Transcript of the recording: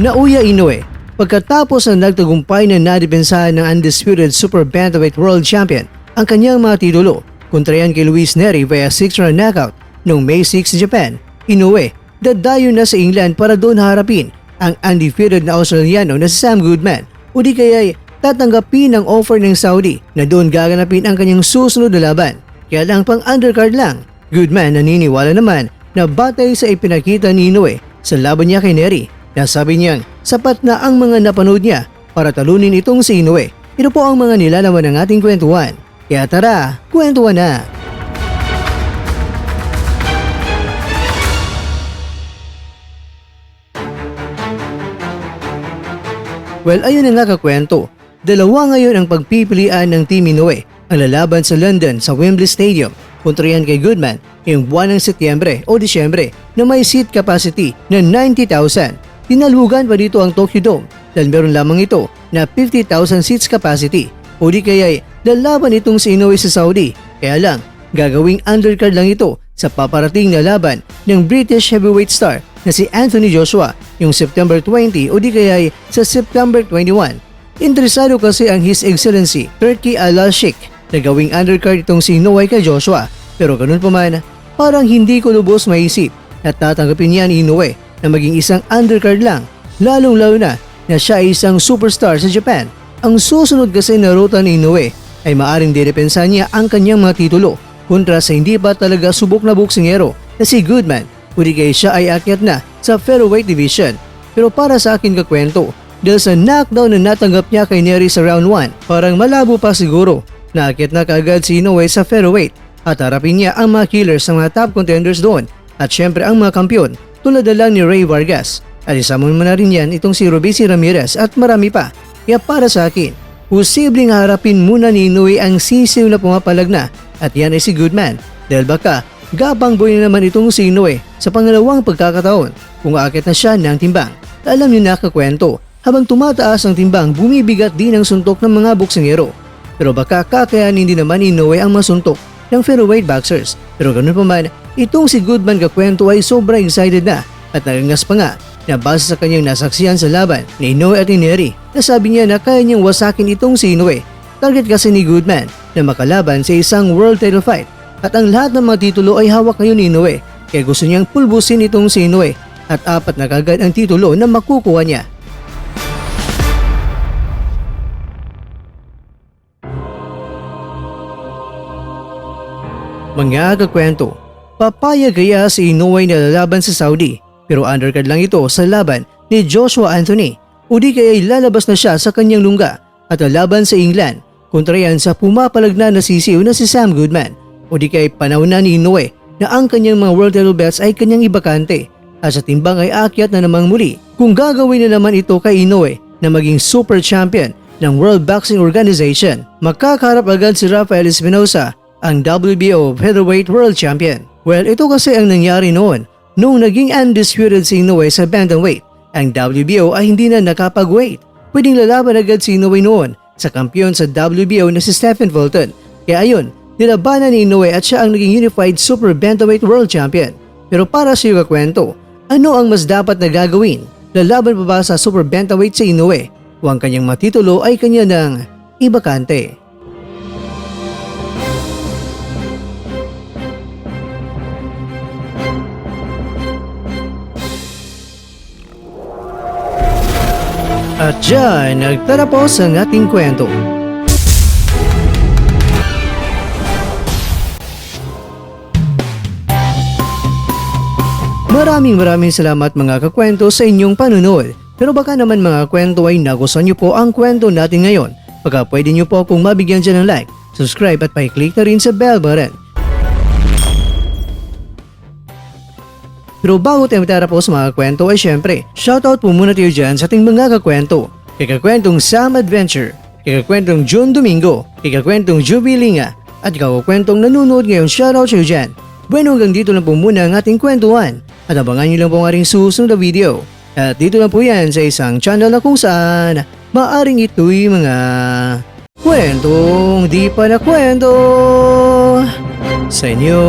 Naoya Inoue, pagkatapos na nagtagumpay na nadepensahan ng undisputed Super Bantamweight World Champion ang kanyang mga titulo kontra yan kay Luis Nery via 6-round knockout noong May 6 sa Japan, Inoue dadayo na sa England para doon harapin ang undefeated na Australiano na si Sam Goodman o di kaya'y tatanggapin ang offer ng Saudi na doon gaganapin ang kanyang susunod na laban. Kaya lang pang undercard lang, Goodman naniniwala naman na batay sa ipinakita ni Inoue sa laban niya kay Nery. Nasabi niyang sapat na ang mga napanood niya para talunin itong si Inoue. Ito po ang mga nilalaman ng ating kwentuhan. Kaya tara, kwentuhan na! Well, ayun na nga kakwento. Dalawa ngayon ang pagpipilian ng Team Inoue ang lalaban sa London sa Wembley Stadium kontra yan kay Goodman ngayong buwan ng Setyembre o Disyembre na may seat capacity na 90,000. Tinalugan pa dito ang Tokyo Dome dahil meron lamang ito na 50,000 seats capacity o di kaya'y lalaban itong si Inoue sa Saudi. Kaya lang, gagawing undercard lang ito sa paparating na laban ng British heavyweight star na si Anthony Joshua yung September 20 o di kaya'y sa September 21. Interesado kasi ang His Excellency Turki Al-Sheikh na gawing undercard itong si Inoue kay Joshua, pero ganun pa man, parang hindi ko lubos maisip na tatanggapin niya ni Inoue na maging isang undercard lang, lalong-lalo na siya ay isang superstar sa Japan. Ang susunod kasi na ruta ni Inoue ay maaring didepensa niya ang kanyang mga titulo kontra sa hindi pa talaga subok na boksingero na si Goodman o di kaya siya ay akyat na sa featherweight division. Pero para sa akin kakwento, dahil sa knockdown na natanggap niya kay Nery sa round 1, parang malabo pa siguro na akyat na kaagad si Inoue sa featherweight at harapin niya ang mga killers ng mga top contenders doon at syempre ang mga kampiyon tulad na lang ni Ray Vargas. At isama mo na rin yan itong si Robeisy Ramirez at marami pa. Kaya para sa akin, posibleng harapin muna ni Inoue ang sisiw na pumapalag na at yan ay si Goodman. Dahil baka gabang boy na naman itong si Inoue sa pangalawang pagkakataon kung aakit na siya ng timbang. Alam niyo na kakwento, habang tumataas ang timbang bumibigat din ang suntok ng mga boksingero. Pero baka kakayanin din naman ni Inoue ang masuntok ng featherweight boxers. Pero ganun pa man, itong si Goodman kakwento ay sobrang excited na at nagangas pa nga na base sa kanyang nasaksihan sa laban ni Inoue at Nery. Nasabi niya na kaya niyang wasakin itong si Inoue. Target kasi ni Goodman na makalaban sa isang world title fight at ang lahat ng mga titulo ay hawak ngayon ni Inoue. Kaya gusto niyang pulbusin itong si Inoue at 4 na kagad ang titulo na makukuha niya. Mga kakwento, papayag kaya si Inoue na lalaban sa Saudi pero undercard lang ito sa laban ni Joshua Anthony o di kaya lalabas na siya sa kanyang lungga at lalaban sa England kontra yan sa pumapalag na sisiw na si Sam Goodman o di kaya panahon na ni Inoue na ang kanyang mga world title belts ay kanyang ibakante at sa timbang ay akyat na namang muli kung gagawin na naman ito kay Inoue na maging super champion ng World Boxing Organization. Makakaharap agad si Rafael Espinosa, ang WBO Featherweight World Champion. Well, ito kasi ang nangyari noon nung naging undisputed si Inoue sa bantamweight. Ang WBO ay hindi na nakapag-weight. Pwedeng lalaban agad si Inoue noon sa kampiyon sa WBO na si Stephen Fulton. Kaya ayun, nilabanan ni Inoue at siya ang naging Unified Super Bantamweight World Champion. Pero para sa iyo kakwento, ano ang mas dapat na gagawin? Lalaban pa ba sa Super Bantamweight si Inoue o ang kanyang matitulo ay kanya ng ibakante? At dyan, nagtatapos ang ating kwento. Maraming salamat mga kakwento sa inyong panunood. Pero baka naman mga kwento ay nagustuhan niyo po ang kwento natin ngayon. Baka pwede niyo po kung mabigyan dyan ng like, subscribe at pa-click na rin sa bell button. Pero bago tayo matapos mga kwento ay syempre, shoutout po muna tayo dyan sa ating mga kakwento. Kay kakwentong Sam Adventure, kay kakwentong June Domingo, kay kakwentong Jubilinga, at kakwentong nanonood ngayon, shoutout sa iyo dyan. Bueno, hanggang dito lang po muna ang ating kwentuhan at abangan nyo lang po ang ating susunod na video. At dito lang po yan sa isang channel na kung saan maaring ito'y mga kwentong di pa na kwento sa inyo.